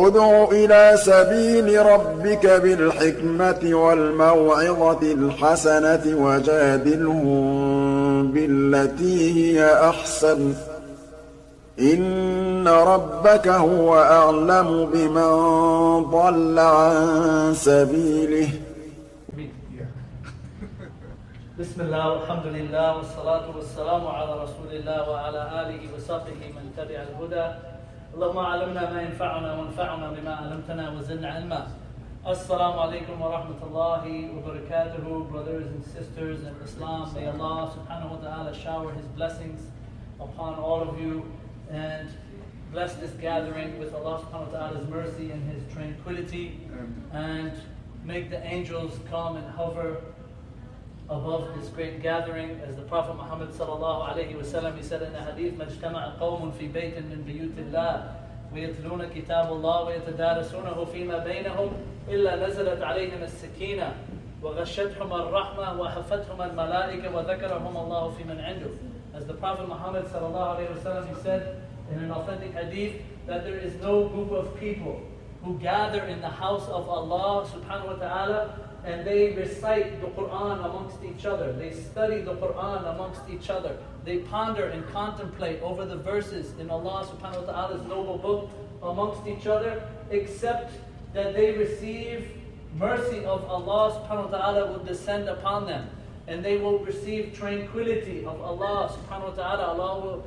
ادع إلى سبيل ربك بالحكمة والموعظة الحسنة وجادلهم بالتي هي أحسن إن ربك هو أعلم بمن ضل عن سبيله. بسم الله والحمد لله والصلاة والسلام على رسول الله وعلى آله وصحبه من تبع الهدى. اللهم علمنا ما ينفعنا وانفعنا بما علمتنا وزدنا علما. Assalamu alaikum wa rahmatullahi wa barakatuhu, brothers and sisters in Islam. May Allah subhanahu wa ta'ala shower His blessings upon all of you and bless this gathering with Allah subhanahu wa ta'ala's mercy and His tranquility, and make the angels come and hover above this great gathering. As the Prophet Muhammad sallallahu alayhi wa sallam, he said in the Hadith, مَجْتَمَعَ قَوْمٌ فِي بَيْتٍ مِّن بِيُوتِ اللَّهِ وَيَتْلُونَ كِتَابَ اللَّهِ وَيَتَدَارَسُونَهُ فِي مَا بَيْنَهُمْ إِلَّا نَزَلَتْ عَلَيْهِمُ السَّكِينَةُ وَغَشَّتْهُمُ الرَّحْمَةُ وَحَفَّتْهُمُ الْمَلَائِكَةُ وَذَكَرَهُمُ اللَّهُ فِي مَنْ عِنْدُهُ. As the Prophet Muhammad sallallahu alayhi wa sallam, he said in an authentic hadith that there is no group of people who gather in the house of Allah subhanahu wa ta'ala and they recite the Quran amongst each other. They study the Quran amongst each other. They ponder and contemplate over the verses in Allah subhanahu wa ta'ala's noble book amongst each other, except that they receive mercy of Allah subhanahu wa ta'ala will descend upon them. And they will receive tranquility of Allah subhanahu wa ta'ala. Allah will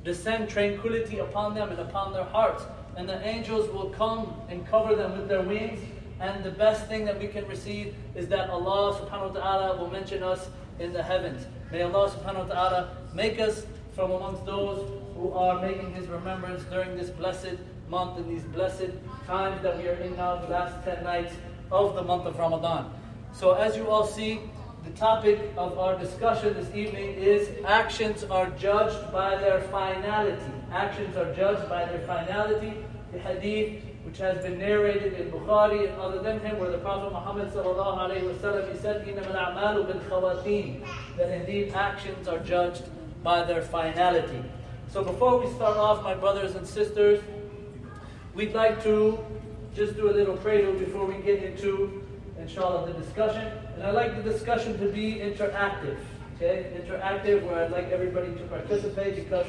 descend tranquility upon them and upon their hearts. And the angels will come and cover them with their wings. And the best thing that we can receive is that Allah subhanahu wa ta'ala will mention us in the heavens. May Allah subhanahu wa ta'ala make us from amongst those who are making His remembrance during this blessed month and these blessed times that we are in now, the last 10 nights of the month of Ramadan. So as you all see, the topic of our discussion this evening is actions are judged by their finality. Actions are judged by their finality. The hadith which has been narrated in Bukhari and other than him, where the Prophet Muhammad sallallahu alayhi wa sallam, he said, إِنَّمَا الْأَعْمَالُ بِالْخَوَاتِيمِ, that indeed actions are judged by their finality. So before we start off, my brothers and sisters, we'd like to just do a little prelude before we get into, inshallah, the discussion. And I'd like the discussion to be interactive, okay? Interactive, where I'd like everybody to participate, because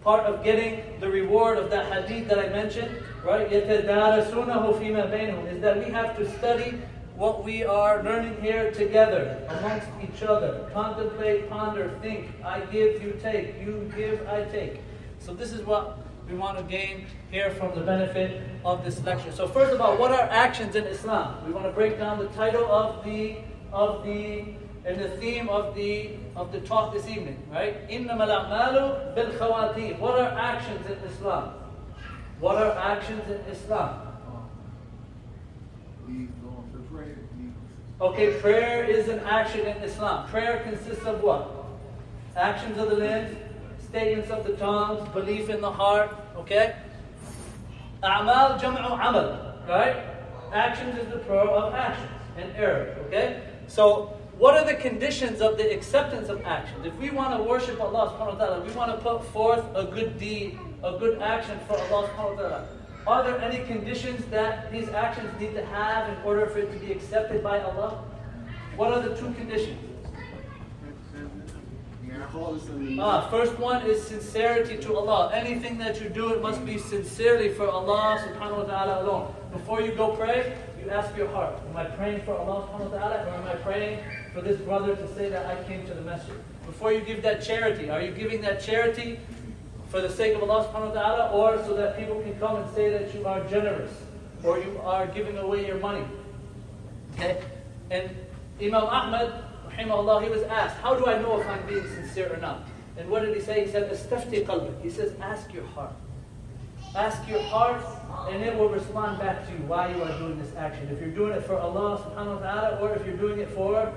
part of getting the reward of that hadith that I mentioned, right, يَتَدَارَسُونَهُ فِي مَا بَيْنَهُمْ, is that we have to study what we are learning here together, amongst each other. Contemplate, ponder, think. I give, you take. You give, I take. So this is what we want to gain here from the benefit of this lecture. So first of all, what are actions in Islam? We want to break down the title and the theme of the talk this evening, right? إِنَّمَا الْأَعْمَالُ بِالْخَوَاتِيمِ. What are actions in Islam? What are actions in Islam? Okay, prayer is an action in Islam. Prayer consists of what? Actions of the limbs, statements of the tongues, belief in the heart, okay? A'mal jam'u amal, right? Actions is the plural of actions in Arabic, okay? So, what are the conditions of the acceptance of actions? If we want to worship Allah subhanahu wa ta'ala, we want to put forth a good deed, a good action for Allah subhanahu wa ta'ala, are there any conditions that these actions need to have in order for it to be accepted by Allah? What are the two conditions? First one is sincerity to Allah. Anything that you do, it must be sincerely for Allah subhanahu wa ta'ala alone. Before you go pray, you ask your heart, am I praying for Allah subhanahu wa ta'ala, or am I praying for this brother to say that I came to the masjid? Before you give that charity, are you giving that charity for the sake of Allah subhanahu wa ta'ala, or so that people can come and say that you are generous, or you are giving away your money? Okay? And Imam Ahmad, rahimahullah, he was asked, how do I know if I'm being sincere or not? And what did he say? He said, "Istafti qalbik." He says, ask your heart. Ask your heart, and it will respond back to you why you are doing this action. If you're doing it for Allah subhanahu wa ta'ala, or if you're doing it for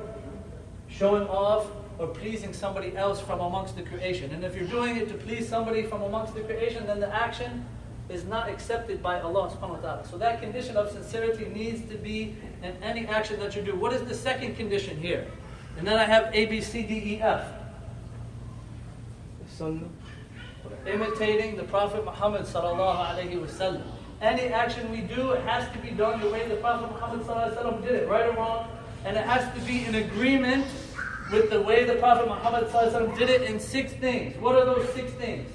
showing off or pleasing somebody else from amongst the creation. And if you're doing it to please somebody from amongst the creation, then the action is not accepted by Allah subhanahu wa ta'ala. So that condition of sincerity needs to be in any action that you do. What is the second condition here? And then I have A, B, C, D, E, F. So, imitating the Prophet Muhammad sallallahu alayhi wa sallam. Any action we do, it has to be done the way the Prophet Muhammad ﷺ did it, right or wrong. And it has to be in agreement with the way the Prophet Muhammad ﷺ did it in 6 things. What are those 6 things?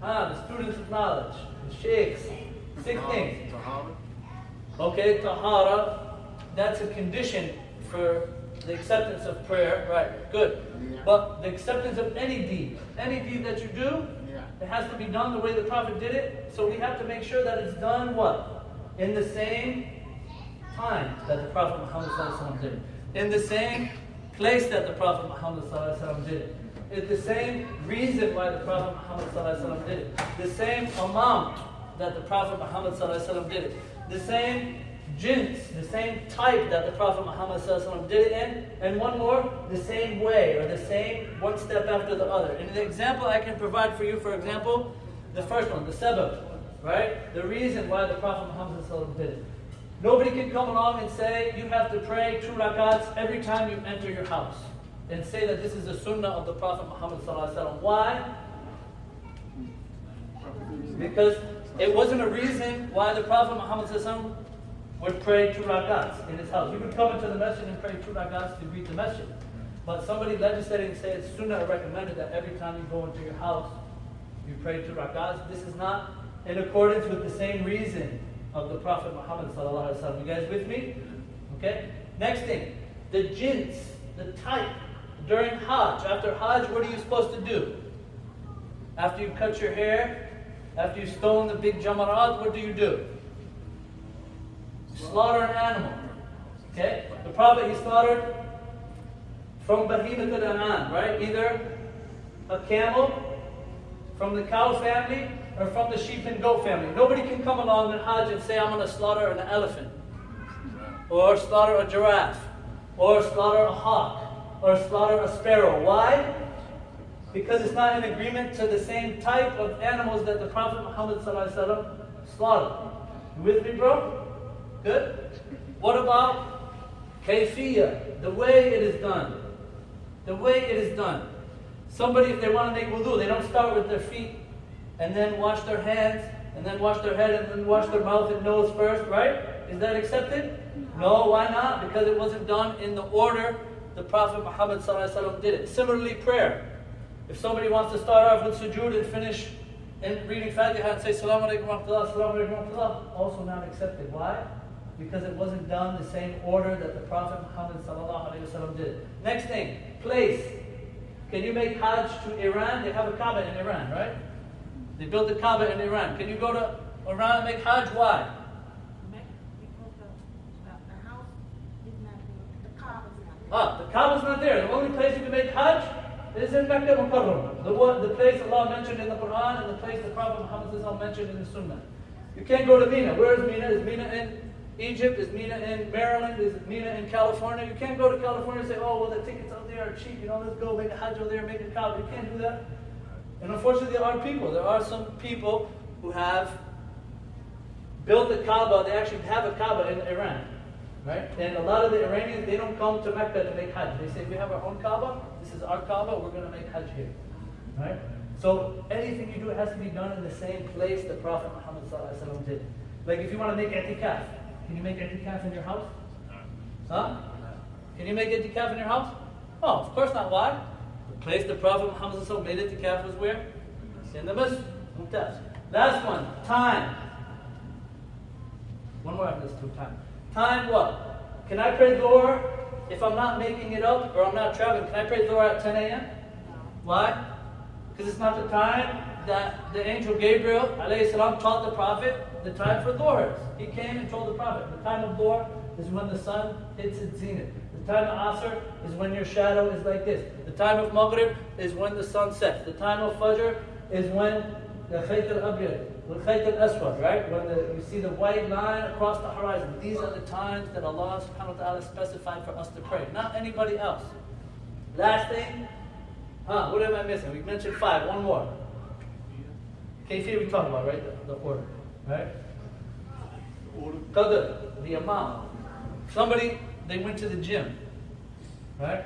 The students of knowledge, the sheikhs. 6 things. Okay, tahara, that's a condition for the acceptance of prayer. Right, good. But the acceptance of any deed that you do, it has to be done the way the Prophet did it. So we have to make sure that it's done what? In the same time that the Prophet Muhammad ﷺ did it. In the same place that the Prophet Muhammad ﷺ did it. It's the same reason why the Prophet Muhammad ﷺ did it. The same amount that the Prophet Muhammad ﷺ did it. The same jins, the same type that the Prophet Muhammad ﷺ did it in. And one more, the same way, or the same one step after the other. And the example I can provide for you, for example, the first one, the sabab, right? The reason why the Prophet Muhammad ﷺ did it. Nobody can come along and say you have to pray 2 rakats every time you enter your house and say that this is the sunnah of the Prophet Muhammad ﷺ. Why? Because it wasn't a reason why the Prophet Muhammad ﷺ would pray 2 rakats in his house. You could come into the masjid and pray 2 rakats to greet the masjid. But somebody legislating and say it's sunnah or recommended that every time you go into your house, you pray 2 rakats. This is not in accordance with the same reason of the Prophet Muhammad ﷺ. You guys with me? Okay? Next thing, the jins, the type. During Hajj, after Hajj, what are you supposed to do? After you cut your hair, after you stone the big jamarat, what do you do? Slaughter an animal. Okay? The Prophet, he slaughtered from Bahimat al-An'am, right? Either a camel, from the cow family, or from the sheep and goat family. Nobody can come along in Hajj and say, I'm going to slaughter an elephant, or slaughter a giraffe, or slaughter a hawk, or slaughter a sparrow. Why? Because it's not in agreement to the same type of animals that the Prophet Muhammad ﷺ slaughtered. You with me, bro? Good? What about kayfiyah? The way it is done. The way it is done. Somebody, if they want to make wudu, they don't start with their feet and then wash their hands and then wash their head and then wash their mouth and nose first, right? Is that accepted? No, why not? Because it wasn't done in the order the Prophet Muhammad ﷺ did it. Similarly, prayer. If somebody wants to start off with sujood and finish in reading Fatiha and say Assalamu alaikum wa rahmatullah, Assalamu alaikum wa rahmatullah, also not accepted. Why? Because it wasn't done the same order that the Prophet Muhammad ﷺ did. Next thing, place. Can you make Hajj to Iran? They have a Kaaba in Iran, right? They built a Kaaba in Iran. Can you go to Iran and make Hajj? Why? The Kaaba's not there. The only place you can make Hajj is in Mecca Mukarram. The place Allah mentioned in the Quran and the place the Prophet Muhammad mentioned in the Sunnah. You can't go to Mina. Where is Mina? Is Mina in Egypt? Is Mina in Maryland? Is Mina in California? You can't go to California and say, oh, well, the tickets out there are cheap. Let's go make a Hajj over there, make a Kaaba. You can't do that. And unfortunately, there are some people who have built a Kaaba. They actually have a Kaaba in Iran. Right? And a lot of the Iranians, they don't come to Mecca to make Hajj. They say, we have our own Kaaba, this is our Kaaba, we're going to make Hajj here. Right? So anything you do, it has to be done in the same place the Prophet Muhammad ﷺ did. Like if you want to make i'tikaf, can you make i'tikaf in your house? Huh? Can you make i'tikaf in your house? Oh, of course not. Why? The place the Prophet Muhammad ﷺ made i'tikaf was where? In the masjid. Last one, time. One more after this, time. Time what? Can I pray Dhuhr if I'm not making it up or I'm not traveling? Can I pray Dhuhr at 10 a.m.? Why? Because it's not the time that the angel Gabriel ﷺ taught the Prophet the time for Dhuhr is. He came and told the Prophet, the time of Dhuhr is when the sun hits its zenith. The time of Asr is when your shadow is like this. The time of Maghrib is when the sun sets. The time of Fajr is when the Khayt al-Abyad, the Khayt al-Aswad, right? When you see the white line across the horizon. These are the times that Allah subhanahu wa ta'ala specified for us to pray, not anybody else. Last thing, what am I missing? We mentioned 5, one more. Kayfiyah we talked about, right? The order, right? Qadr, the amount. Somebody, they went to the gym, right?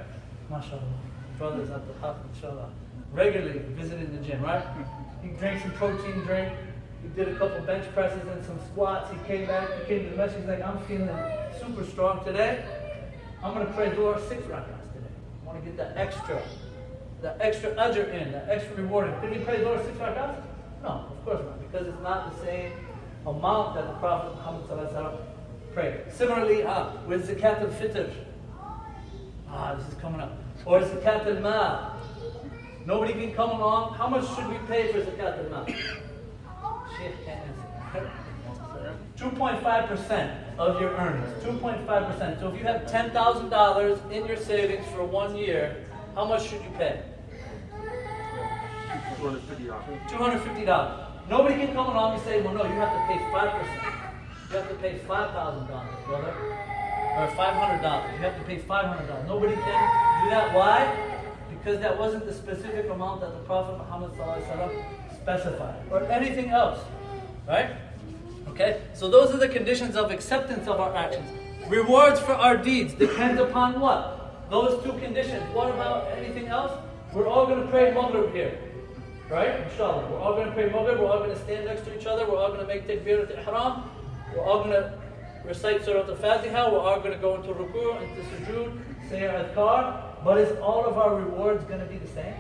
MashaAllah. Brothers at the hut, inshallah. Regularly visiting the gym, right? He drank some protein drink. He did a couple bench presses and some squats. He came back, he came to the message, he's like, I'm feeling super strong today. I'm going to pray Dhuhr 6 rak'ahs today. I want to get that extra ajr in, that extra reward in. Did he pray Dhuhr 6 rak'ahs? No, of course not, because it's not the same amount that the Prophet Muhammad sallallahu alaihi wasallam prayed. Similarly, with zakat al-fitr, this is coming up, or zakat al-mal. Nobody can come along. How much should we pay for zakat al-mal? Sheikh can't answer. 2.5% of your earnings. 2.5%. So if you have $10,000 in your savings for 1 year, how much should you pay? $250. Nobody can come along and say, well, no, you have to pay 5%. You have to pay $5,000, brother. Or $500. You have to pay $500. Nobody can do that. Why? Because that wasn't the specific amount that the Prophet Muhammad specified. Or anything else. Right? Okay? So those are the conditions of acceptance of our actions. Rewards for our deeds depend upon what? Those two conditions. What about anything else? We're all going to pray Maghrib here. Right? Inshallah. We're all going to pray Maghrib. We're all going to stand next to each other. We're all going to make takbir al-ihram. We're all going to recite Surah Al-Fatiha. We're all going to go into ruku', into sujood, say our adhkar. But is all of our rewards going to be the same?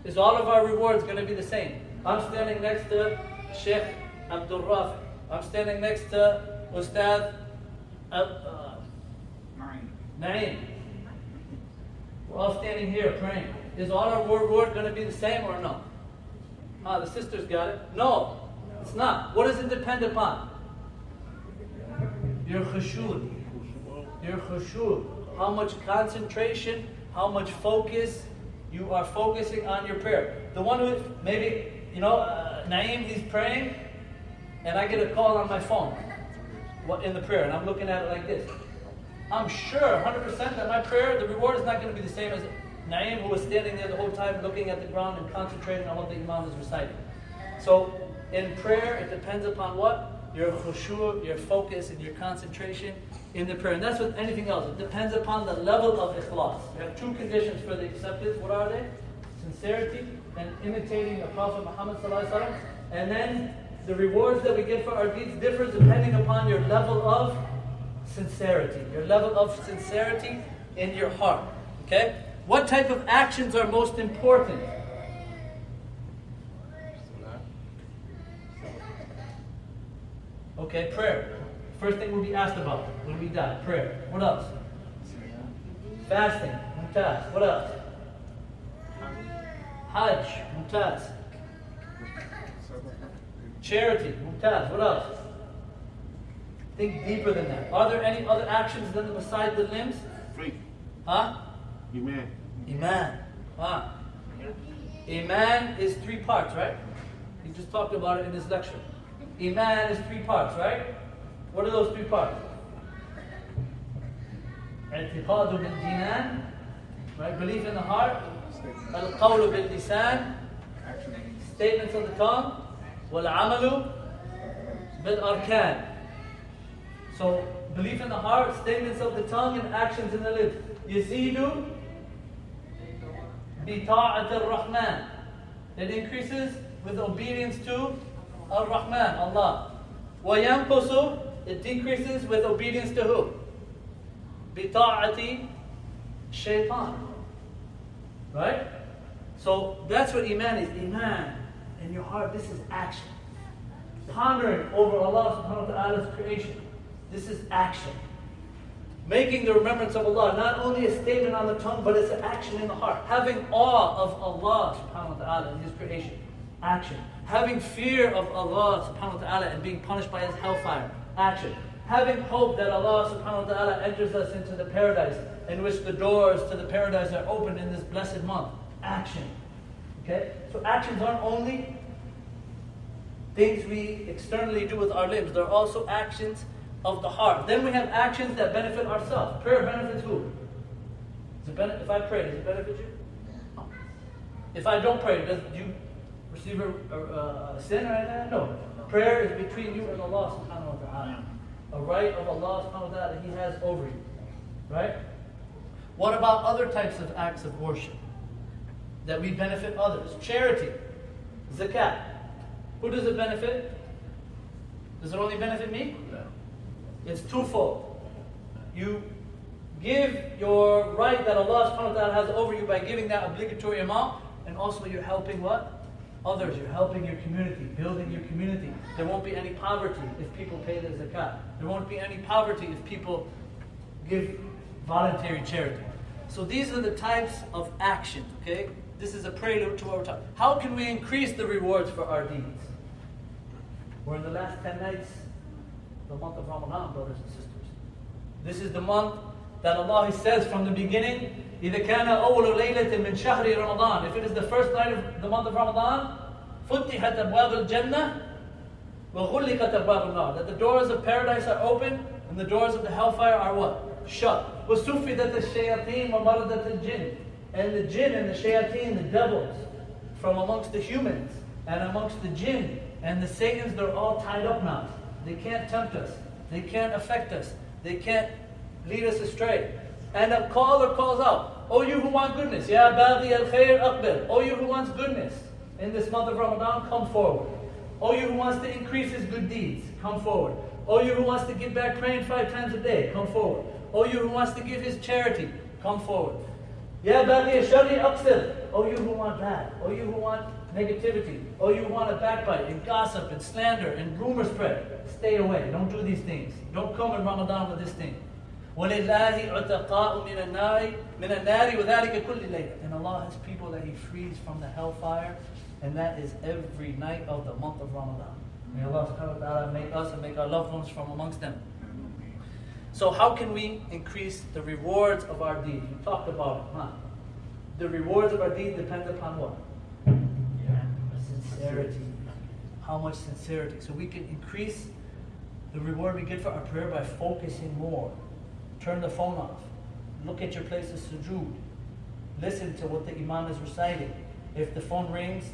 Is all of our rewards going to be the same? I'm standing next to Sheikh Abdul Rafi. I'm standing next to Ustad Naeem. We're all standing here praying. Is all our reward going to be the same or no? The sisters got it. No, it's not. What does it depend upon? Your khushu'. Your khushu'. How much concentration, how much focus you are focusing on your prayer. The one who, maybe, Naeem, he's praying, and I get a call on my phone in the prayer, and I'm looking at it like this. I'm sure 100% that my prayer, the reward is not going to be the same as Naeem, who was standing there the whole time looking at the ground and concentrating on what the Imam is reciting. So in prayer, it depends upon what? Your khushu', your focus, and your concentration in the prayer. And that's with anything else. It depends upon the level of ikhlas. We have two conditions for the acceptance. What are they? Sincerity and imitating the Prophet Muhammad sallallahu alaihi wasallam. And then the rewards that we get for our deeds differs depending upon your level of sincerity. Your level of sincerity in your heart. Okay? What type of actions are most important? Okay, prayer. First thing we'll be asked about when we die. Prayer. What else? Fasting. Mumtaz. What else? Hajj. Mumtaz. Charity. Mumtaz. What else? Think deeper than that. Are there any other actions than besides the limbs? Faith. Huh? Iman. Iman. Iman is 3 parts, right? He just talked about it in his lecture. Iman is 3 parts, right? What are those 3 parts? I'tiqadu bil jinan, right? Belief in the heart. Al-qawlu bil lisan, statements of the tongue. Wal-amalu bil arkan. So, belief in the heart, statements of the tongue, and actions in the lips. Yazidu bi ta'at al-Rahman. It increases with obedience to Ar-Rahman, Allah. Wa yanqusu, it decreases with obedience to who? Bi ta'ati shaitan. Right? So that's what Iman is. Iman in your heart, this is action. Pondering over Allah subhanahu wa ta'ala's creation. This is action. Making the remembrance of Allah, not only a statement on the tongue, but it's an action in the heart. Having awe of Allah subhanahu wa ta'ala and His creation. Action. Having fear of Allah subhanahu wa ta'ala and being punished by His hellfire. Action. Having hope that Allah subhanahu wa ta'ala enters us into the paradise in which the doors to the paradise are opened in this blessed month. Action. Okay? So actions aren't only things we externally do with our limbs. They're also actions of the heart. Then we have actions that benefit ourselves. Prayer benefits who? If I pray, does it benefit you? No. If I don't pray, does you receive a sin or anything? No. Prayer is between you and Allah subhanahu wa ta'ala. A right of Allah subhanahu wa ta'ala that He has over you. Right? What about other types of acts of worship that we benefit others? Charity. Zakat. Who does it benefit? Does it only benefit me? It's twofold. You give your right that Allah subhanahu wa ta'ala has over you by giving that obligatory amount, and also you're helping what? Others. You're helping your community, building your community. There won't be any poverty if people pay the zakat. There won't be any poverty if people give voluntary charity. So these are the types of action, okay? This is a prelude to what we're talking. How can we increase the rewards for our deeds? We're in the last 10 nights, the month of Ramadan, brothers and sisters. This is the month that Allah says from the beginning, إِذَا كَانَ أَوْلُ لَيْلَةٍ مِنْ شَهْرِ رَمَضَانِ. If it is the first night of the month of Ramadan, فُتِحَتْ أَبْوَابُ الْجَنَّةِ وَغُلِّقَتْ أَبْوَابُ النَّارِ. That the doors of paradise are open and the doors of the hellfire are what? Shut. وَسُفِّدَتْ الشَّيَاطِينَ وَمَرَدَتِ الْجِنِّ. And the jinn and the shayateen, the devils, from amongst the humans and amongst the jinn and the Satans, they're all tied up now. They can't tempt us. They can't affect us. They can't lead us astray. And a caller calls out, "O you who want goodness, Ya Baghi al-Khair Aqbil." O you who wants goodness in this month of Ramadan, come forward. O you who wants to increase his good deeds, come forward. O you who wants to give back praying 5 times a day, come forward. O you who wants to give his charity, come forward. Ya Baghi al-Shari Aqsil. O you who want bad. O you who want negativity. O you who want to backbite and gossip and slander and rumor spread. Stay away. Don't do these things. Don't come in Ramadan with this thing. وَلِلَّهِ عُتَقَاءُ مِنَ النَّارِ وَذَلِكَ كُلِّ لَيْلَةٍ. And Allah has people that He frees from the hellfire, and that is every night of the month of Ramadan. May Allah subhanahu wa ta'ala make us and make our loved ones from amongst them. So how can we increase the rewards of our deeds? We talked about it, huh? The rewards of our deeds depend upon what? Sincerity. How much sincerity? So we can increase the reward we get for our prayer by focusing more. Turn the phone off. Look at your place of sujood. Listen to what the imam is reciting. If the phone rings,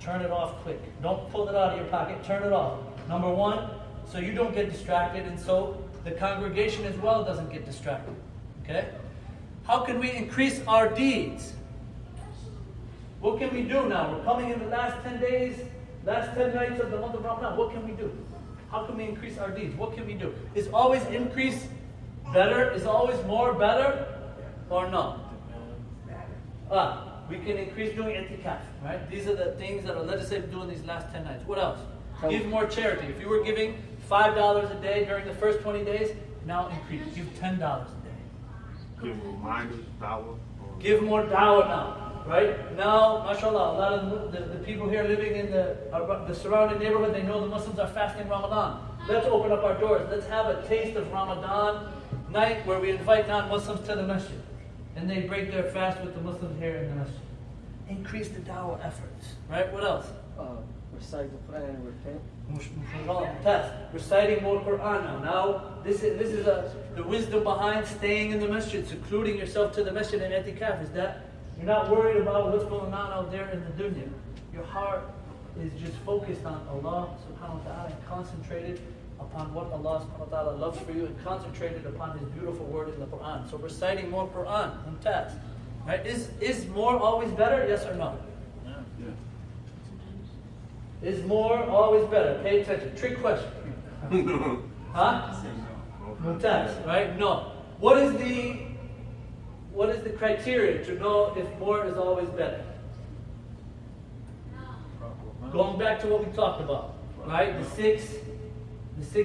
turn it off quick. Don't pull it out of your pocket. Turn it off. Number one, so you don't get distracted, and so the congregation as well doesn't get distracted. Okay? How can we increase our deeds? What can we do now? We're coming in the last 10 days, last 10 nights of the month of Ramadan. What can we do? How can we increase our deeds? What can we do? Is always increase better? Is always more better? Or no? We can increase doing i'tikaf, right? These are the things that our legislature do in these last 10 nights. What else? Give more charity. If you were giving $5 a day during the first 20 days, now increase. Give $10 a day. Give reminders, dawah. Give more dawah now. Right? Now, mashallah, a lot of the people here living in the surrounding neighborhood, they know the Muslims are fasting Ramadan. Let's open up our doors. Let's have a taste of Ramadan night where we invite non-Muslims to the masjid. And they break their fast with the Muslims here in the masjid. Increase the dawah efforts. Right? What else? Recite the Quran and repent. Reciting more Quran now. Now, this is the wisdom behind staying in the masjid, secluding yourself to the masjid in i'tikaf, is that you're not worried about what's going on out there in the dunya. Your heart is just focused on Allah subhanahu wa ta'ala and concentrated upon what Allah subhanahu wa ta'ala loves for you and concentrated upon His beautiful word in the Quran. So reciting more Quran, mumtaz. Right? Is more always better? Yes or no? Yeah. Is more always better? Pay attention. Trick question. Huh? Mumtaz, right? No. What is the criteria to know if more is always better? Going back to what we talked about, right? The six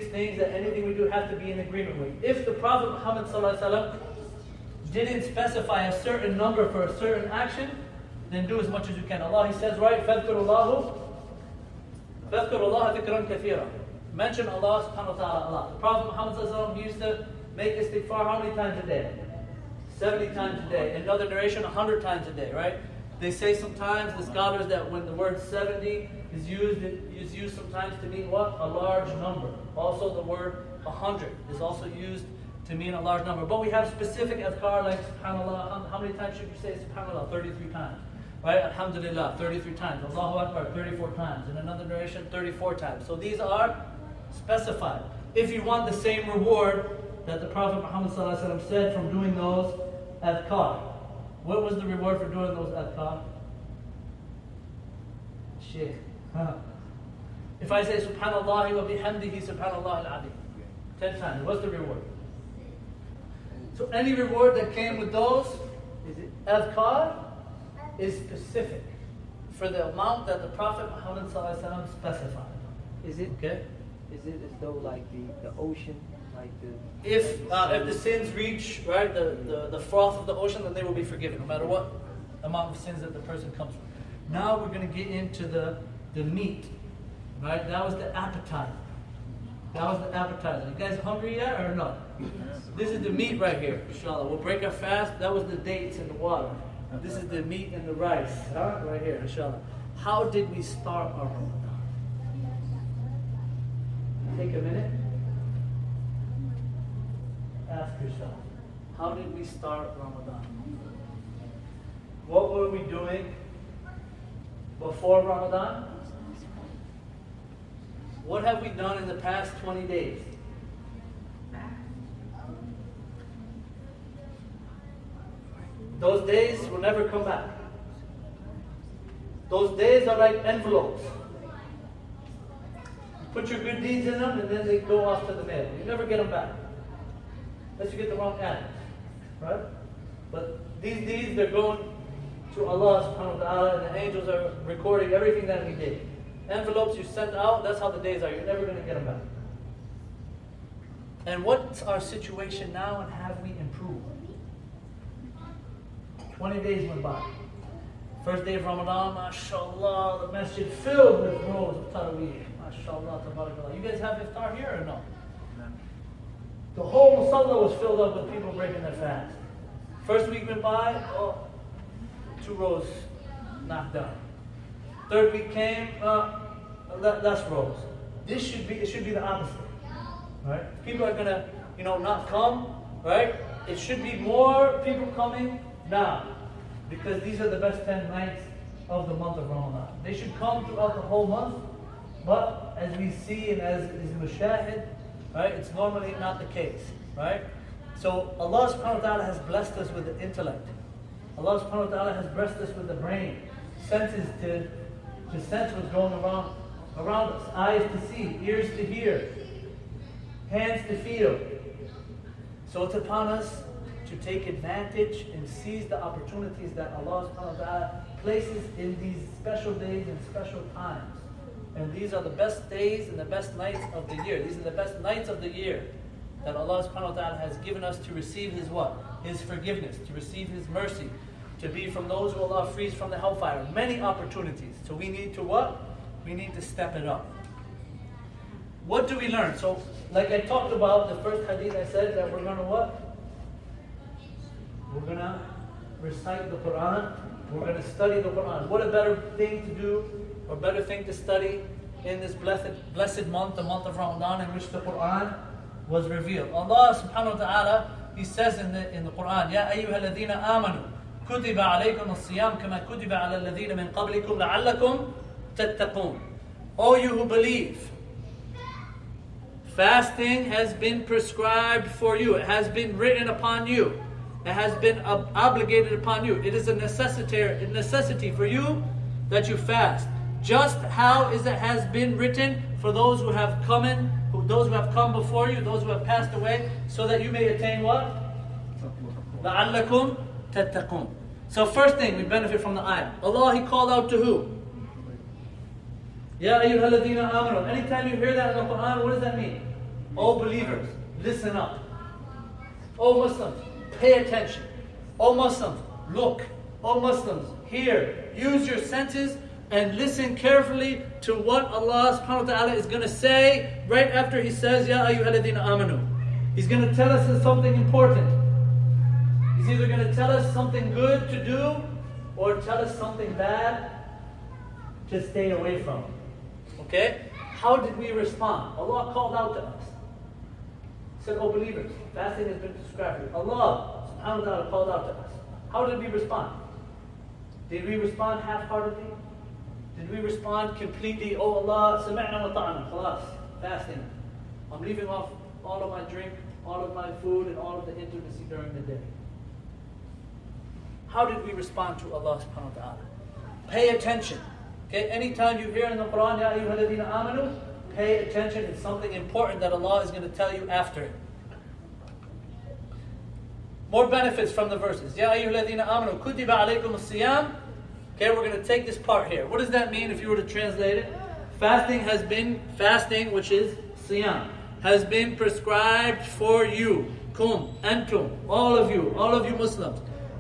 things that anything we do have to be in agreement with. If the Prophet Muhammad ﷺ didn't specify a certain number for a certain action, then do as much as you can. Allah, He says, right? فَذْكُرُ اللَّهَ ذِكْرًا كَثِيرًا. Mention Allah subhanahu wa ta'ala a lot. The Prophet Muhammad ﷺ used to make istighfar how many times a day? 70 times a day. In another narration, 100 times a day, right? They say sometimes, the scholars, that when the word 70 is used, it is used sometimes to mean what? A large number. Also the word 100 is also used to mean a large number. But we have specific adhkar like subhanallah. How many times should you say subhanallah? 33 times. Right? Alhamdulillah, 33 times. Allahu Akbar, 34 times. In another narration, 34 times. So these are specified. If you want the same reward that the Prophet Muhammad ﷺ said from doing those adhkar, what was the reward for doing those adhkar? Sheikh. If I say Subhanallah wa bihamdihi Subhanallah al-Azim 10 times, what's the reward? So any reward that came with those adhkar is specific for the amount that the Prophet Muhammad ﷺ specified. Is it Okay? Is it as though like the ocean, like the If the sins reach the froth of the ocean, then they will be forgiven, no matter what amount of sins that the person comes from. Now we're going to get into the meat. Right? That was the appetizer. That was the appetizer. You guys hungry yet or not? This is the meat right here, inshallah. We'll break our fast. That was the dates and the water. This is the meat and the rice. Right here, inshallah. How did we start our Ramadan? Take a minute. Ask yourself, how did we start Ramadan? What were we doing before Ramadan? What have we done in the past 20 days? Those days will never come back. Those days are like envelopes. You put your good deeds in them and then they go off to the mail. You never get them back. Unless you get the wrong address. Right? But these deeds, they're going to Allah subhanahu wa ta'ala, and the angels are recording everything that we did. Envelopes you sent out, that's how the days are. You're never going to get them back. And what's our situation now, and have we improved? 20 days went by. First day of Ramadan, mashallah, the masjid filled with rows of tarawih. Mashallah, tabarakallah. You guys have iftar here or no? The whole musalla was filled up with people breaking their fast. First week went by, 2 rows knocked down. Third week came, less rows. It should be the opposite, right? People are gonna, not come, right? It should be more people coming now, because these are the best 10 nights of the month of Ramadan. They should come throughout the whole month, but as we see and as is mushahid, right? It's normally not the case, right? So Allah subhanahu wa ta'ala has blessed us with the intellect. Allah subhanahu wa ta'ala has blessed us with the brain, senses to sense what's going around us, eyes to see, ears to hear, hands to feel. So it's upon us to take advantage and seize the opportunities that Allah subhanahu wa ta'ala places in these special days and special times. And these are the best days and the best nights of the year. These are the best nights of the year that Allah subhanahu wa ta'ala has given us to receive His what? His forgiveness, to receive His mercy, to be from those who Allah frees from the hellfire. Many opportunities. So we need to what? We need to step it up. What do we learn? So, like I talked about, the first hadith I said that we're going to what? We're going to recite the Quran. We're going to study the Quran. What a better thing to do, or better thing to study in this blessed month, the month of Ramadan, in which the Quran was revealed. Allah subhanahu wa ta'ala, He says in the Quran, Ya ayyuha alladhina amanu, كُتِبَ عَلَيْكُمُ الصِّيَامُ كَمَا كُتِبَ عَلَى الَّذِينَ مِنْ قَبْلِكُمْ لَعَلَّكُمْ تَتَّقُونَ. O you who believe, fasting has been prescribed for you. It has been written upon you. It has been obligated upon you. It is a necessity for you that you fast. Just how is it has been written for those who have come before you, those who have passed away, so that you may attain what? لَعَلَّكُمْ تَتَّقُونَ. So first thing, we benefit from the ayah. Allah, He called out to who? Ya ayyuha alladhina amanu. Anytime you hear that in the Quran, what does that mean? O believers, listen up. O Muslims, pay attention. O Muslims, look. O Muslims, hear. Use your senses and listen carefully to what Allah subhanahu wa ta'ala is going to say right after He says, Ya ayyuha alladhina amanu. He's going to tell us something important. He's either going to tell us something good to do or tell us something bad to stay away from. Okay? How did we respond? Allah called out to us. He said, "O believers, fasting has been prescribed for you." Allah subhanahu wa ta'ala called out to us. How did we respond? Did we respond half-heartedly? Did we respond completely? Oh Allah, sami'na wa ta'ana, khalas, fasting. I'm leaving off all of my drink, all of my food, and all of the intimacy during the day. How did we respond to Allah subhanahu wa ta'ala? Pay attention. Okay, anytime you hear in the Quran, Ya ayyuha alladhina amanu, pay attention. It's something important that Allah is going to tell you after it. More benefits from the verses. Ya ayyuha alladhina amanu, kutiba alaykum as-siyam. Okay, we're going to take this part here. What does that mean if you were to translate it? Fasting, which is siyam, has been prescribed for you. Kum, antum, all of you Muslims.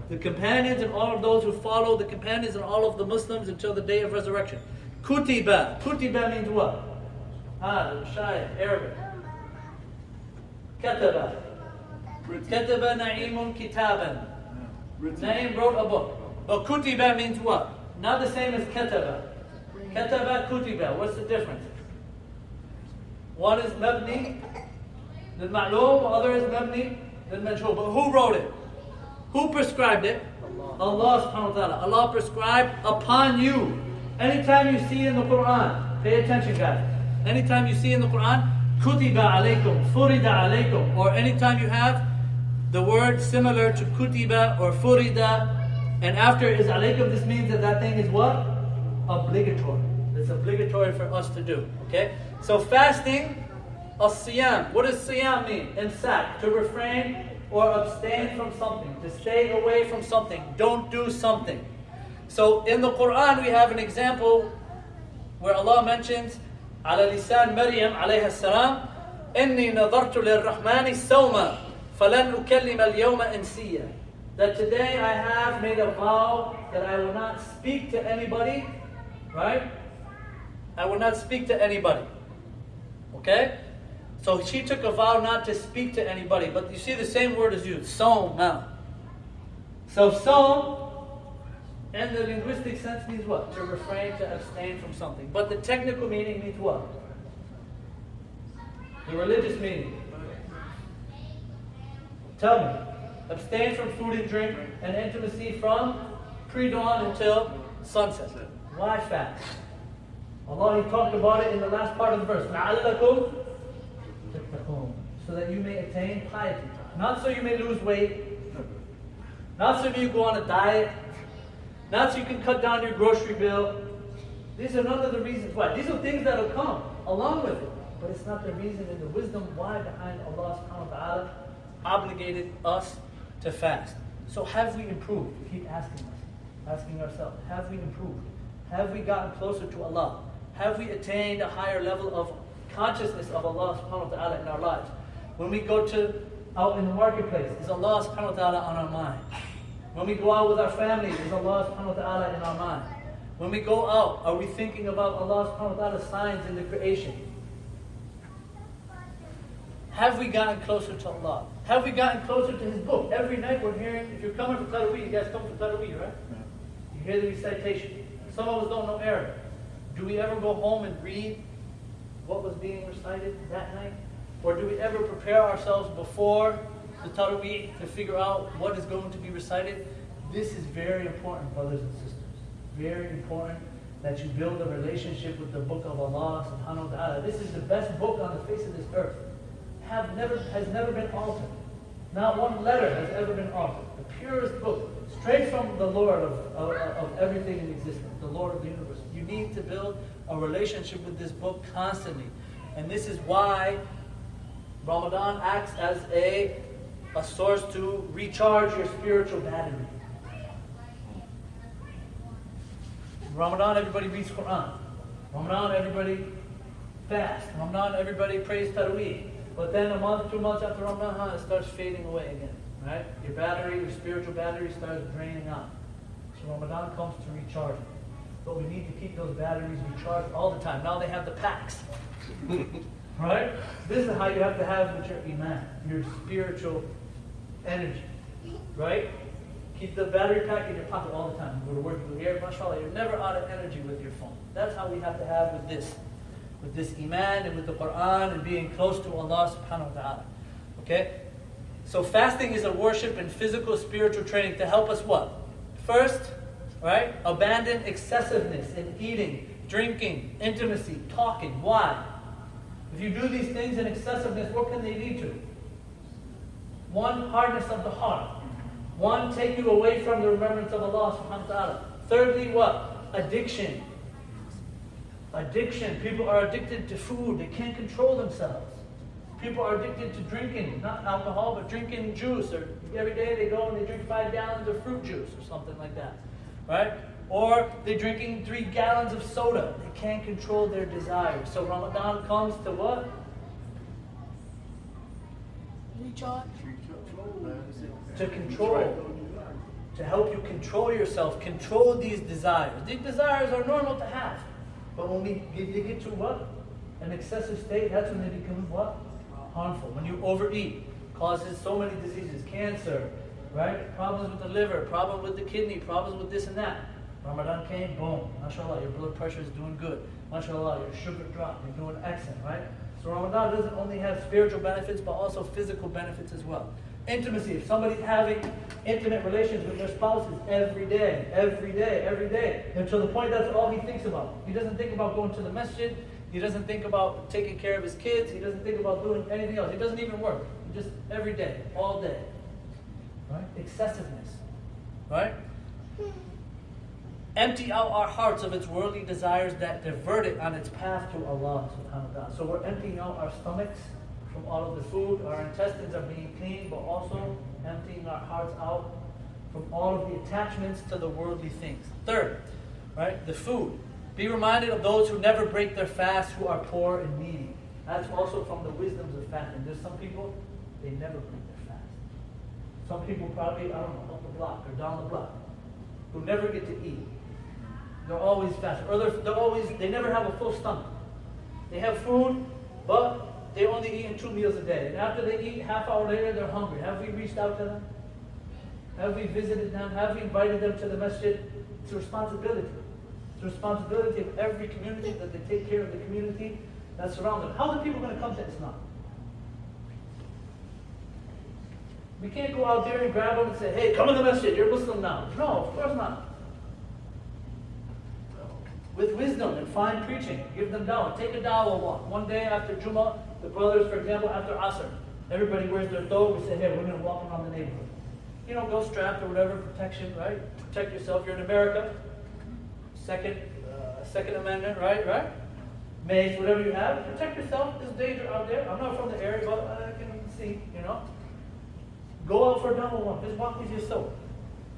The companions and all of those who follow the companions and all of the Muslims until the day of resurrection. Kutiba. Kutiba means what? Shayat, Arabic. Kataba. Kataba na'imun kitaban. Na'im wrote a book. But kutiba means what? Not the same as kataba. Kataba, kutiba. What's the difference? One is mabni, lil ma'loom, other is mabni, lil majhul. But who wrote it? Who prescribed it? Allah subhanahu wa ta'ala. Allah prescribed upon you. Anytime you see in the Quran, pay attention guys. Anytime you see in the Quran, kutiba alaykum, furida alaykum, or anytime you have the word similar to kutiba or furida, and after is alaykum, this means that thing is what? Obligatory. It's obligatory for us to do. Okay? So fasting, as-siyam. What does siyam mean? Imsak, to refrain or abstain from something, to stay away from something, don't do something. So in the Quran we have an example where Allah mentions على لسان مريم عليها السلام إني نظرت للرحمن سوما فلن أكلم اليوم إنسيا. That today I have made a vow that I will not speak to anybody, right? I will not speak to anybody. Okay? So she took a vow not to speak to anybody. But you see the same word is used, som now. So som, in the linguistic sense, means what? To refrain, to abstain from something. But the technical meaning means what? The religious meaning. Tell me. Abstain from food and drink and intimacy from pre-dawn until sunset. Why fast? Allah, He talked about it in the last part of the verse. لَعَلَّكُمْ so that you may attain piety. Not so you may lose weight. Not so you go on a diet. Not so you can cut down your grocery bill. These are none of the reasons why. These are things that will come along with it. But it's not the reason and the wisdom why behind Allah subhanahu wa ta'ala obligated us to fast. So have we improved? We keep asking ourselves, have we improved? Have we gotten closer to Allah? Have we attained a higher level of consciousness of Allah subhanahu wa ta'ala in our lives? When we go out in the marketplace, is Allah subhanahu wa ta'ala on our mind? When we go out with our family, is Allah subhanahu wa ta'ala in our mind? When we go out, are we thinking about Allah subhanahu wa ta'ala's signs in the creation? Have we gotten closer to Allah? Have we gotten closer to His book? Every night we're hearing, if you're coming for Taraweeh, you guys come for Taraweeh, right? You hear the recitation. Some of us don't know Arabic. Do we ever go home and read what was being recited that night? Or do we ever prepare ourselves before the Taraweeh to figure out what is going to be recited? This is very important, brothers and sisters. Very important that you build a relationship with the book of Allah subhanahu wa ta'ala. This is the best book on the face of this earth. Has never been altered. Not one letter has ever been altered. The purest book, straight from the Lord of everything in existence, the Lord of the universe. You need to build a relationship with this book constantly. And this is why Ramadan acts as a source to recharge your spiritual battery. Ramadan, everybody reads Quran. Ramadan, everybody fasts. Ramadan, everybody prays Taraweeh. But then a month, 2 months after Ramadan, it starts fading away again. Right? Your battery, your spiritual battery starts draining out. So Ramadan comes to recharge it. But we need to keep those batteries recharged all the time. Now they have the packs. Right? This is how you have to have with your iman, your spiritual energy. Right? Keep the battery pack in your pocket all the time. You go to work, you go here, mashallah, you're never out of energy with your phone. That's how we have to have with this iman and with the Quran and being close to Allah subhanahu wa ta'ala. Okay? So fasting is a worship and physical spiritual training to help us what? First, right? Abandon excessiveness in eating, drinking, intimacy, talking. Why? If you do these things in excessiveness, what can they lead to? One, hardness of the heart. One, take you away from the remembrance of Allah subhanahu wa ta'ala. Thirdly, what? Addiction. Addiction. People are addicted to food. They can't control themselves. People are addicted to drinking, not alcohol, but drinking juice. Or every day they go and they drink 5 gallons of fruit juice or something like that, right? Or they're drinking 3 gallons of soda. They can't control their desires. So Ramadan comes to what? Recharge. To control. To help you control yourself. Control these desires. These desires are normal to have. But when they get to what? An excessive state, that's when they become what? Harmful. When you overeat, causes so many diseases, cancer, right? Problems with the liver, problem with the kidney, problems with this and that. Ramadan came, boom, mashallah, your blood pressure is doing good. Mashallah, your sugar dropped, you're doing excellent, right? So Ramadan doesn't only have spiritual benefits, but also physical benefits as well. Intimacy, if somebody's having intimate relations with their spouses every day, until the point that's all he thinks about. He doesn't think about going to the masjid, he doesn't think about taking care of his kids, he doesn't think about doing anything else. He doesn't even work. Just every day, all day. Right? Excessiveness. Right? Empty out our hearts of its worldly desires that divert it on its path to Allah subhanahu wa ta'ala. So we're emptying out our stomachs from all of the food, our intestines are being cleaned, but also emptying our hearts out from all of the attachments to the worldly things. Third, right, the food. Be reminded of those who never break their fast, who are poor and needy. That's also from the wisdoms of fasting. There's some people, they never break their fast. Some people probably, I don't know, up the block or down the block, who never get to eat. They're always fasting. Or they never have a full stomach. They have food, but they only eat 2 meals a day. And after they eat, half hour later, they're hungry. Have we reached out to them? Have we visited them? Have we invited them to the masjid? It's a responsibility. It's a responsibility of every community that they take care of the community that surrounds them. How are the people going to come to Islam? We can't go out there and grab them and say, hey, come to the masjid, you're Muslim now. No, of course not. With wisdom and fine preaching, give them dawah. Take a dawah walk. One day after Jummah, the brothers, for example, after Asr, everybody wears their thobe. We say, hey, we're going to walk around the neighborhood. You know, go strapped or whatever, protection, right? Protect yourself. You're in America. Second Amendment, right? Mace, whatever you have. Protect yourself. There's danger out there. I'm not from the area, but I can see, Go out for a dawah walk. Just walk with your soul.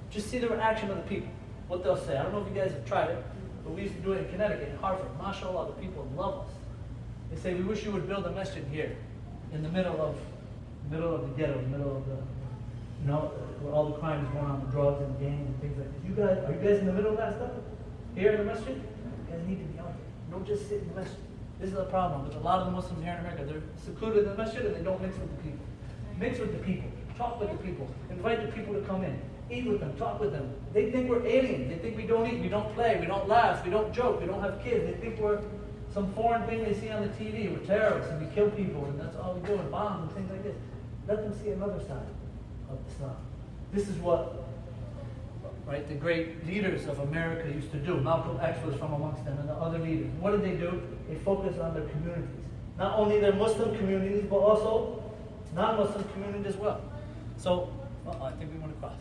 Just see the reaction of the people. What they'll say. I don't know if you guys have tried it, but we used to do it in Connecticut, in Hartford. MashaAllah, the people love us. They say, we wish you would build a masjid here, in the middle of the ghetto, the middle of the, where all the crime is going on, the drugs and gangs and things like that. Are you guys in the middle of that stuff? Here in the masjid? You guys need to be out here. Don't just sit in the masjid. This is the problem with a lot of the Muslims here in America. They're secluded in the masjid and they don't mix with the people. Mix with the people. Talk with the people. Invite the people to come in. Eat with them. Talk with them. They think we're aliens. They think we don't eat, we don't play, we don't laugh, we don't joke, we don't have kids. They think we're some foreign thing they see on the TV. We're terrorists and we kill people and that's all we do, and bombs and things like this. Let them see another side of Islam. This is what, right, the great leaders of America used to do. Malcolm X was from amongst them and the other leaders. What did they do? They focused on their communities. Not only their Muslim communities, but also non-Muslim communities as well. So, I think we want to cross.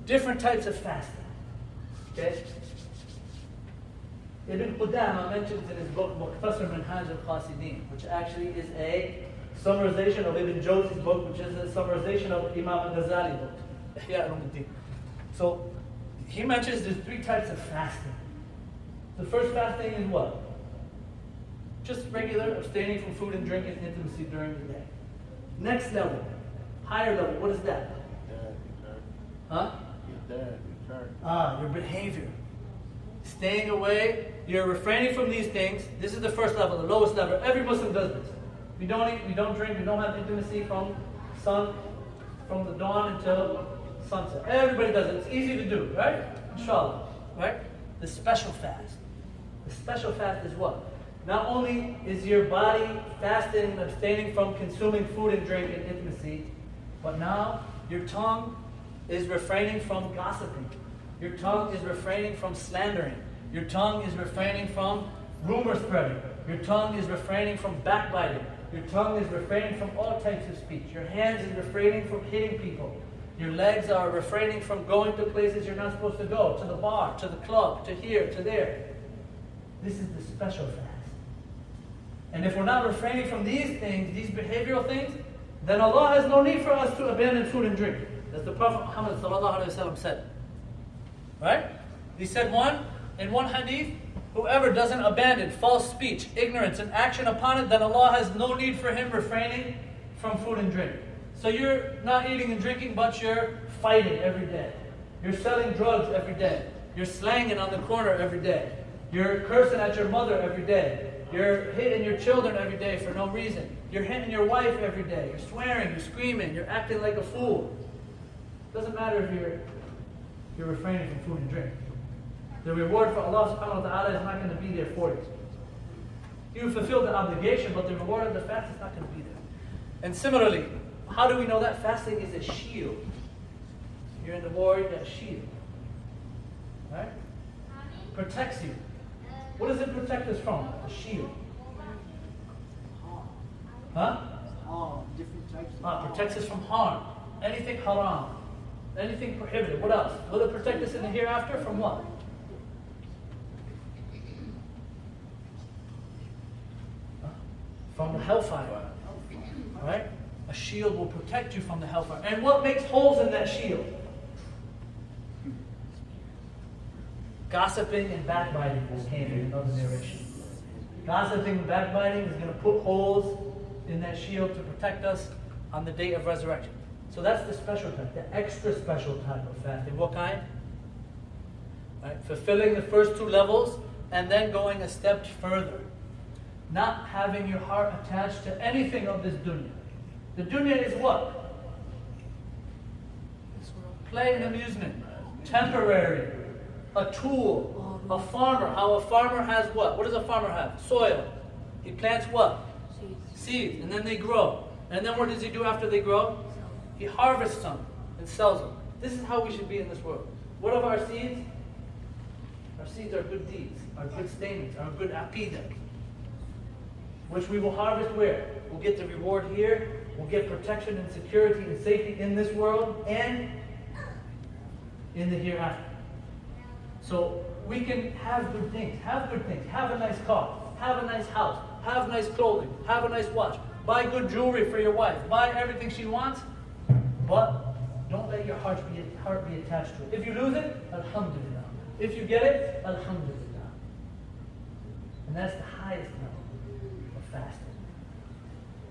Different types of fasting. Okay? Ibn Qudama mentions in his book, Mukhtasar Minhaj al-Qasidin, which actually is a summarization of Ibn Jawzi's book, which is a summarization of Imam al-Ghazali's book. Ihya al-Ulumuddin. So, he mentions there's 3 types of fasting. The first fasting is what? Just regular abstaining from food and drink and intimacy during the day. Next level, higher level, what is that? Huh? Your behavior. Staying away, you're refraining from these things. This is the first level, the lowest level. Every Muslim does this. We don't eat, we don't drink, we don't have intimacy from the dawn until sunset. Everybody does it. It's easy to do, right? Inshallah. Right? The special fast. The special fast is what? Not only is your body fasting and abstaining from consuming food and drink and intimacy, but now your tongue is refraining from gossiping. Your tongue is refraining from slandering. Your tongue is refraining from rumor spreading. Your tongue is refraining from backbiting. Your tongue is refraining from all types of speech. Your hands is refraining from hitting people. Your legs are refraining from going to places you're not supposed to go, to the bar, to the club, to here, to there. This is the special fast. And if we're not refraining from these things, these behavioral things, then Allah has no need for us to abandon food and drink. As the Prophet Muhammad ﷺ said. Right? He said in one hadith, whoever doesn't abandon false speech, ignorance, and action upon it, then Allah has no need for him refraining from food and drink. So you're not eating and drinking, but you're fighting every day. You're selling drugs every day. You're slanging on the corner every day. You're cursing at your mother every day. You're hitting your children every day for no reason. You're hitting your wife every day. You're swearing, you're screaming, you're acting like a fool. Doesn't matter if you're refraining from food and drink. The reward for Allah subhanahu wa ta'ala is not going to be there for you. You fulfill the obligation, but the reward of the fast is not going to be there. And similarly, how do we know that? Fasting is a shield. You're in the war, you got a shield. Right? Protects you. What does it protect us from? A shield. Huh? Different types of Protects us from harm. Anything haram. Anything prohibited. What else? Will it protect us in the hereafter from what? From the hellfire. Right? A shield will protect you from the hellfire. And what makes holes in that shield? Gossiping and backbiting came in another narration. Gossiping and backbiting is going to put holes in that shield to protect us on the day of resurrection. So that's the special type, the extra special type of fasting. What kind? Right? Fulfilling the first two levels and then going a step further. Not having your heart attached to anything of this dunya. The dunya is what? Play and amusement. Temporary. A tool. A farmer. How a farmer has what? What does a farmer have? Soil. He plants what? Seeds. And then they grow. And then what does he do after they grow? He harvests them and sells them. This is how we should be in this world. What of our seeds? Our seeds are good deeds, our good statements, our good aqidah. Which we will harvest where? We'll get the reward here. We'll get protection and security and safety in this world and in the hereafter. So we can have good things, have a nice car, have a nice house, have nice clothing, have a nice watch, buy good jewelry for your wife, buy everything she wants, but don't let your heart be attached to it. If you lose it, alhamdulillah. If you get it, alhamdulillah. And that's the highest level of fasting.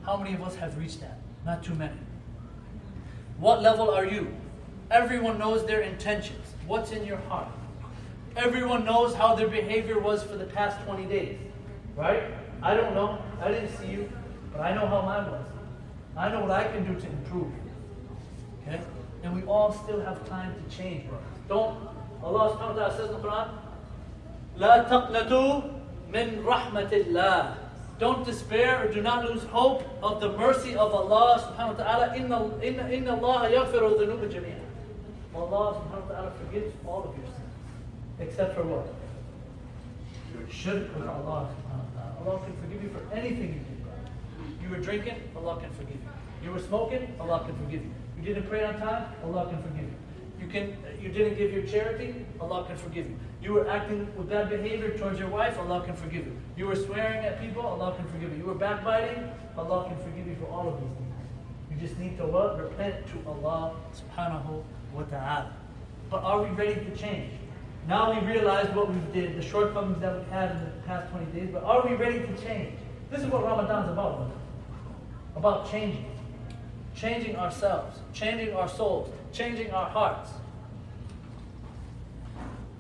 How many of us have reached that? Not too many. What level are you? Everyone knows their intentions. What's in your heart? Everyone knows how their behavior was for the past 20 days. Right? I don't know. I didn't see you. But I know how mine was. I know what I can do to improve. Okay? And we all still have time to change. Allah subhanahu wa ta'ala says in the Quran, لا تقنطوا من رحمة الله. Don't despair or do not lose hope of the mercy of Allah subhanahu wa ta'ala. إن الله يغفر الذنوب جميعا. Allah subhanahu wa ta'ala forgives all of your sins. Except for what? Shirk with Allah subhanahu wa ta'ala. Allah can forgive you for anything you did. You were drinking, Allah can forgive you. You were smoking, Allah can forgive you. You didn't pray on time, Allah can forgive you. You didn't give your charity, Allah can forgive you. You were acting with bad behavior towards your wife, Allah can forgive you. You were swearing at people, Allah can forgive you. You were backbiting, Allah can forgive you for all of these things. You just need to what? Repent to Allah subhanahu wa ta'ala. But are we ready to change? Now we realize what we did, the shortcomings that we've had in the past 20 days, but are we ready to change? This is what Ramadan's about changing. Changing ourselves, changing our souls, changing our hearts.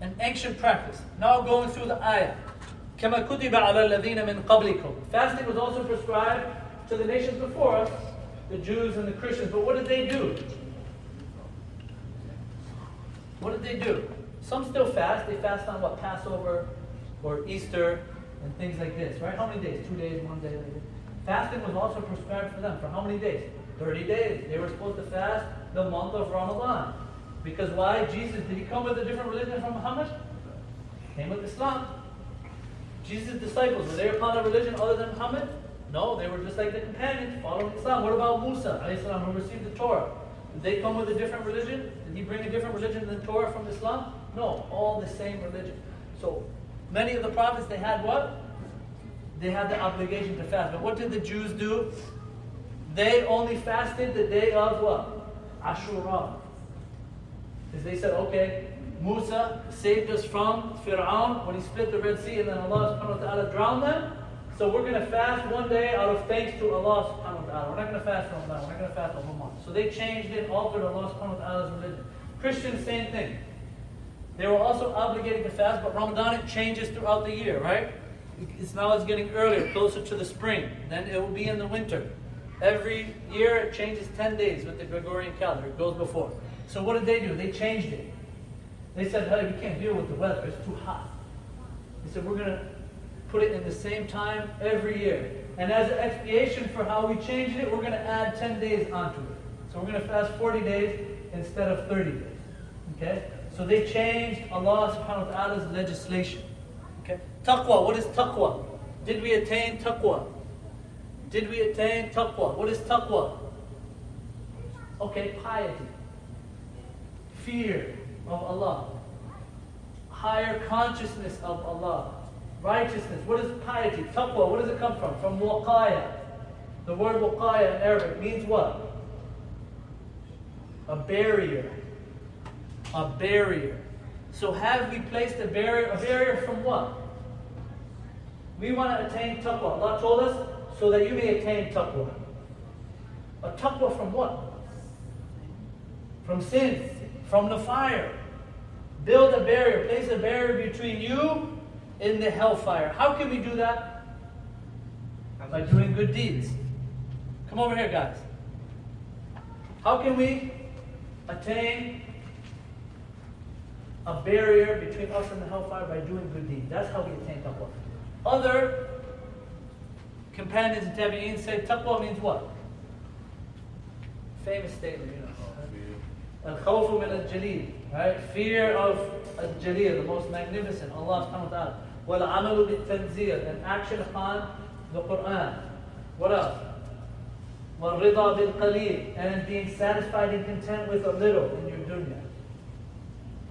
An ancient practice. Now going through the ayah. كَمَا كُتِبَ عَلَى الَّذِينَ مِنْ قَبْلِكُمْ. Fasting was also prescribed to the nations before us, the Jews and the Christians. But what did they do? What did they do? Some still fast. They fast on what? Passover or Easter and things like this, right? How many days? 2 days, 1 day later. Fasting was also prescribed for them. For how many days? 30 days. They were supposed to fast the month of Ramadan. Because why? Jesus, did he come with a different religion from Muhammad? He came with Islam. Jesus' disciples, were they upon a religion other than Muhammad? No, they were just like the companions, following Islam. What about Musa, ﷺ, who received the Torah? Did they come with a different religion? Did he bring a different religion than Torah from Islam? No, all the same religion. So, Many of the prophets, they had what? They had the obligation to fast. But what did the Jews do? They only fasted the day of what? Ashura. Because they said, okay, Musa saved us from Fir'aun when he split the Red Sea and then Allah subhanahu wa ta'ala drowned them. So we're going to fast one day out of thanks to Allah subhanahu wa ta'ala. We're not going to fast Ramadan. We're not going to fast a whole month. So they changed it, altered Allah subhanahu wa ta'ala's religion. Christians, same thing. They were also obligated to fast, but Ramadan, it changes throughout the year, right? It's getting earlier, closer to the spring. Then it will be in the winter. Every year it changes 10 days with the Gregorian calendar. It goes before. So what did they do? They changed it. They said, hey, we can't deal with the weather. It's too hot. They said, we're going to put it in the same time every year. And as an expiation for how we changed it, we're going to add 10 days onto it. So we're going to fast 40 days instead of 30 days. Okay? So they changed Allah subhanahu wa ta'ala's legislation. Okay? Taqwa, what is taqwa? Did we attain taqwa? Did we attain taqwa? What is taqwa? Okay, piety. Fear of Allah. Higher consciousness of Allah. Righteousness. What is piety? Taqwa, what does it come from? From waqaya. The word waqaya in Arabic means what? A barrier. A barrier. So have we placed a barrier? A barrier from what? We want to attain taqwa. Allah told us, so that you may attain taqwa. A taqwa from what? From sins. From the fire. Build a barrier. Place a barrier between you and the hellfire. How can we do that? By doing good deeds. Come over here, guys. How can we attain a barrier between us and the hellfire? By doing good deeds. That's how we attain taqwa. Other companions and tabi'een say taqwa means what? Famous statement, you know. Al-khawfu min al-jaleel, right? Fear of al-jaleel, the most magnificent, Allah subhanahu wa ta'ala. Wal-amalu bil-tanzeel, an action upon the Quran. What else? Wal-rida bil-qaleel, and being satisfied and content with a little in your dunya.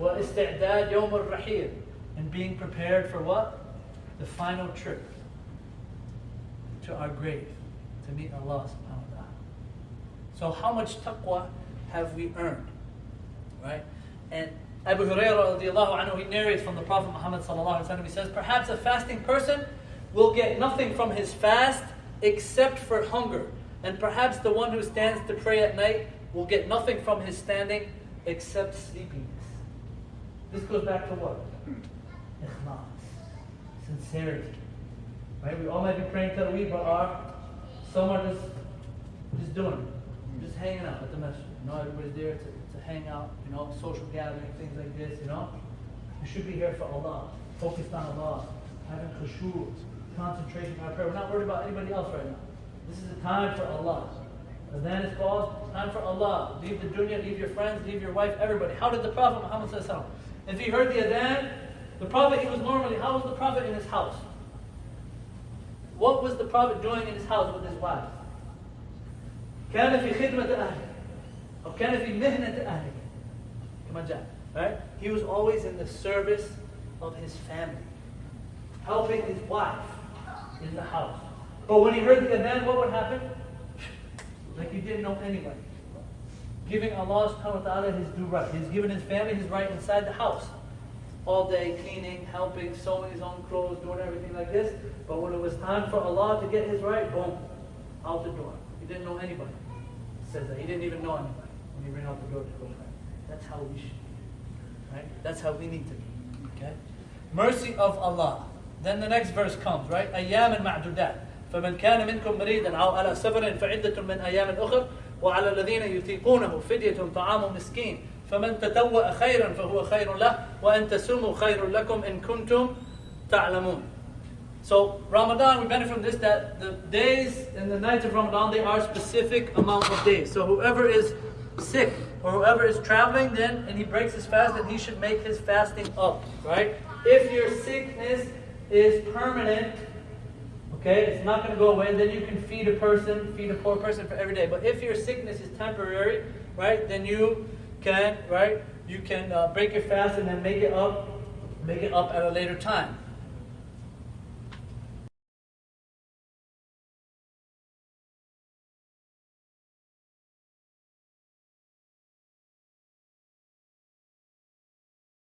Wal-isti'dad yawm al-raheel, and being prepared for what? The final trip to our grave, to meet Allah subhanahu wa ta'ala. So how much taqwa have we earned? Right? And Abu Hurairah radiallahu anhu, he narrates from the Prophet Muhammad sallallahu alaihi wasallam. He says, perhaps a fasting person will get nothing from his fast except for hunger. And perhaps the one who stands to pray at night will get nothing from his standing except sleepiness. This goes back to what? Ikhlas. Sincerity. Right? We all might be praying Taraweeh, but some are just doing it. Just hanging out at the masjid. You know, everybody's there to hang out, you know, social gathering, things like this, you know. You should be here for Allah, focused on Allah, having khushu, concentration on our prayer. We're not worried about anybody else right now. This is a time for Allah. Adhan is called, time for Allah. Leave the dunya, leave your friends, leave your wife, everybody. How did the Prophet Muhammad sallallahu alaihi wasallam? If he heard the adhan, the Prophet, how was the Prophet in his house? What was the Prophet doing in his house with his wife? كان في خدمة أهله. أو كان في مهنة أهله. Come on, Jack. Right? He was always in the service of his family, helping his wife in the house. But when he heard the adhan, what would happen? Like he didn't know anybody. Giving Allah subhanahu wa ta'ala his due right. He's given his family his right inside the house. All day cleaning, helping, sewing his own clothes, doing everything like this. But when it was time for Allah to get his right, boom, out the door. He didn't know anybody. He says that. He didn't even know anybody when he ran out the door to go pray. That's how we should be. Right? That's how we need to be. Okay? Mercy of Allah. Then the next verse comes, right? أيام معدودات. فمن كان منكم مريضا أو على سفر فعدة من أيام أخر وعلى الذين يطيقونه فدية طعام مسكين فمن تطوع خيرا فهو خير له وأن تصوموا خير لكم إن كنتم تعلمون. So Ramadan, we benefit from this, that the days and the nights of Ramadan, they are specific amount of days. So whoever is sick or whoever is traveling, then and he breaks his fast, then he should make his fasting up, right? If your sickness is permanent, okay, it's not going to go away, then you can feed a poor person for every day. But if your sickness is temporary, right, then you can, right, you can break your fast and then make it up at a later time.